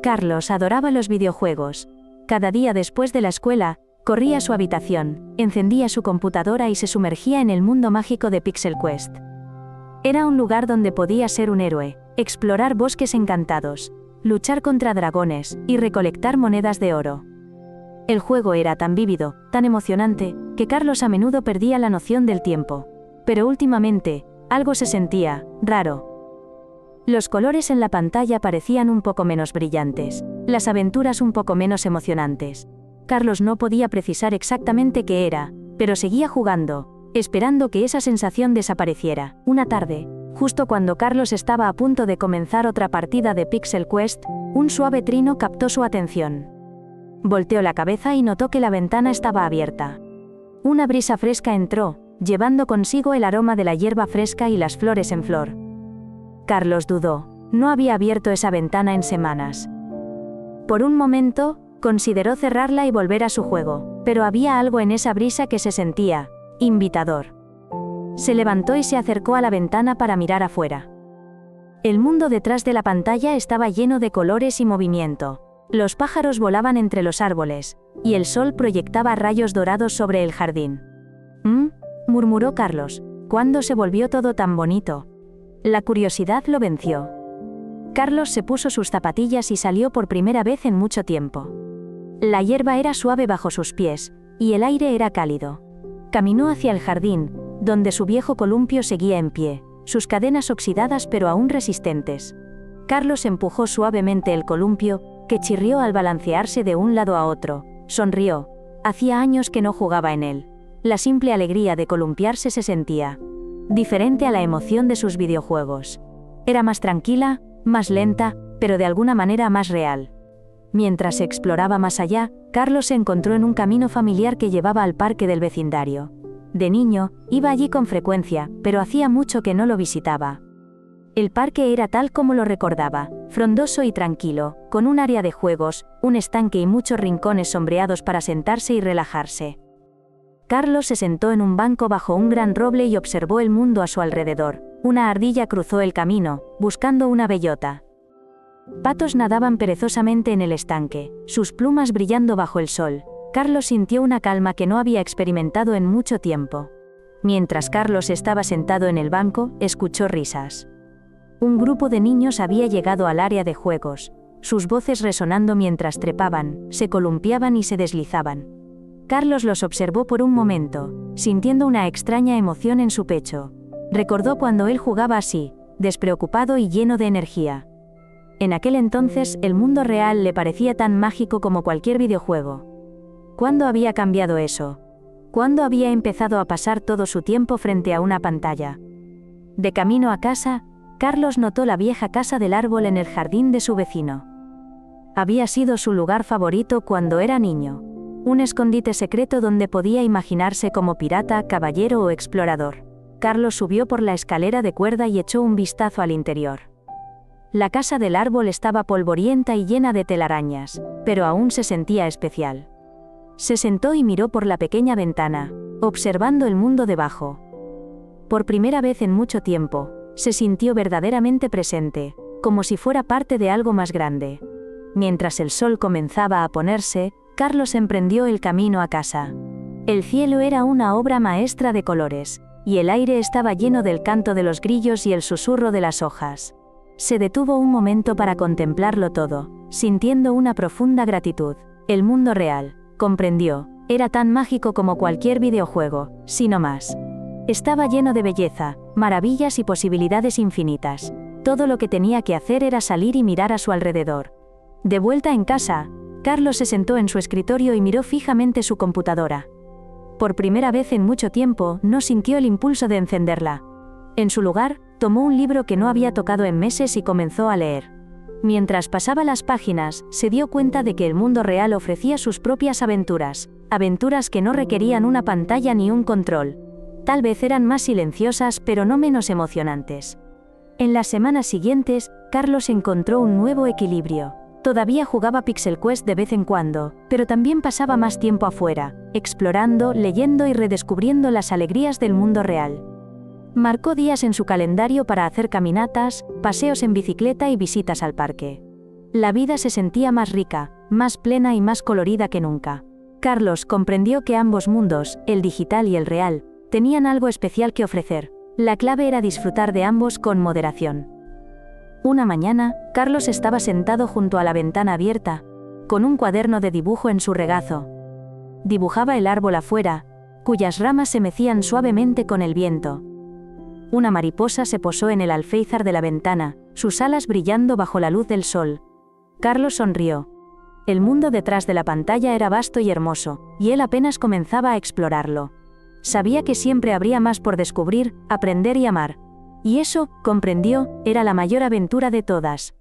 Carlos adoraba los videojuegos. Cada día después de la escuela, corría a su habitación, encendía su computadora y se sumergía en el mundo mágico de Pixel Quest. Era un lugar donde podía ser un héroe, explorar bosques encantados, luchar contra dragones y recolectar monedas de oro. El juego era tan vívido, tan emocionante, que Carlos a menudo perdía la noción del tiempo. Pero últimamente, algo se sentía raro. Los colores en la pantalla parecían un poco menos brillantes, las aventuras un poco menos emocionantes. Carlos no podía precisar exactamente qué era, pero seguía jugando, esperando que esa sensación desapareciera. Una tarde, justo cuando Carlos estaba a punto de comenzar otra partida de Pixel Quest, un suave trino captó su atención. Volteó la cabeza y notó que la ventana estaba abierta. Una brisa fresca entró, llevando consigo el aroma de la hierba fresca y las flores en flor. Carlos dudó, no había abierto esa ventana en semanas. Por un momento, consideró cerrarla y volver a su juego, pero había algo en esa brisa que se sentía invitador. Se levantó y se acercó a la ventana para mirar afuera. El mundo detrás de la pantalla estaba lleno de colores y movimiento. Los pájaros volaban entre los árboles, y el sol proyectaba rayos dorados sobre el jardín. Murmuró Carlos, ¿cuándo se volvió todo tan bonito? La curiosidad lo venció. Carlos se puso sus zapatillas y salió por primera vez en mucho tiempo. La hierba era suave bajo sus pies, y el aire era cálido. Caminó hacia el jardín, donde su viejo columpio seguía en pie, sus cadenas oxidadas pero aún resistentes. Carlos empujó suavemente el columpio, que chirrió al balancearse de un lado a otro. Sonrió. Hacía años que no jugaba en él. La simple alegría de columpiarse se sentía diferente a la emoción de sus videojuegos. Era más tranquila, más lenta, pero de alguna manera más real. Mientras exploraba más allá, Carlos se encontró en un camino familiar que llevaba al parque del vecindario. De niño, iba allí con frecuencia, pero hacía mucho que no lo visitaba. El parque era tal como lo recordaba, frondoso y tranquilo, con un área de juegos, un estanque y muchos rincones sombreados para sentarse y relajarse. Carlos se sentó en un banco bajo un gran roble y observó el mundo a su alrededor. Una ardilla cruzó el camino, buscando una bellota. Patos nadaban perezosamente en el estanque, sus plumas brillando bajo el sol. Carlos sintió una calma que no había experimentado en mucho tiempo. Mientras Carlos estaba sentado en el banco, escuchó risas. Un grupo de niños había llegado al área de juegos, sus voces resonando mientras trepaban, se columpiaban y se deslizaban. Carlos los observó por un momento, sintiendo una extraña emoción en su pecho. Recordó cuando él jugaba así, despreocupado y lleno de energía. En aquel entonces, el mundo real le parecía tan mágico como cualquier videojuego. ¿Cuándo había cambiado eso? ¿Cuándo había empezado a pasar todo su tiempo frente a una pantalla? De camino a casa, Carlos notó la vieja casa del árbol en el jardín de su vecino. Había sido su lugar favorito cuando era niño. Un escondite secreto donde podía imaginarse como pirata, caballero o explorador. Carlos subió por la escalera de cuerda y echó un vistazo al interior. La casa del árbol estaba polvorienta y llena de telarañas, pero aún se sentía especial. Se sentó y miró por la pequeña ventana, observando el mundo debajo. Por primera vez en mucho tiempo, se sintió verdaderamente presente, como si fuera parte de algo más grande. Mientras el sol comenzaba a ponerse, Carlos emprendió el camino a casa. El cielo era una obra maestra de colores, y el aire estaba lleno del canto de los grillos y el susurro de las hojas. Se detuvo un momento para contemplarlo todo, sintiendo una profunda gratitud. El mundo real, comprendió, era tan mágico como cualquier videojuego, si no más. Estaba lleno de belleza, maravillas y posibilidades infinitas. Todo lo que tenía que hacer era salir y mirar a su alrededor. De vuelta en casa, Carlos se sentó en su escritorio y miró fijamente su computadora. Por primera vez en mucho tiempo, no sintió el impulso de encenderla. En su lugar, tomó un libro que no había tocado en meses y comenzó a leer. Mientras pasaba las páginas, se dio cuenta de que el mundo real ofrecía sus propias aventuras, aventuras que no requerían una pantalla ni un control. Tal vez eran más silenciosas pero no menos emocionantes. En las semanas siguientes, Carlos encontró un nuevo equilibrio. Todavía jugaba Pixel Quest de vez en cuando, pero también pasaba más tiempo afuera, explorando, leyendo y redescubriendo las alegrías del mundo real. Marcó días en su calendario para hacer caminatas, paseos en bicicleta y visitas al parque. La vida se sentía más rica, más plena y más colorida que nunca. Carlos comprendió que ambos mundos, el digital y el real, tenían algo especial que ofrecer. La clave era disfrutar de ambos con moderación. Una mañana, Carlos estaba sentado junto a la ventana abierta, con un cuaderno de dibujo en su regazo. Dibujaba el árbol afuera, cuyas ramas se mecían suavemente con el viento. Una mariposa se posó en el alféizar de la ventana, sus alas brillando bajo la luz del sol. Carlos sonrió. El mundo detrás de la pantalla era vasto y hermoso, y él apenas comenzaba a explorarlo. Sabía que siempre habría más por descubrir, aprender y amar. Y eso, comprendió, era la mayor aventura de todas.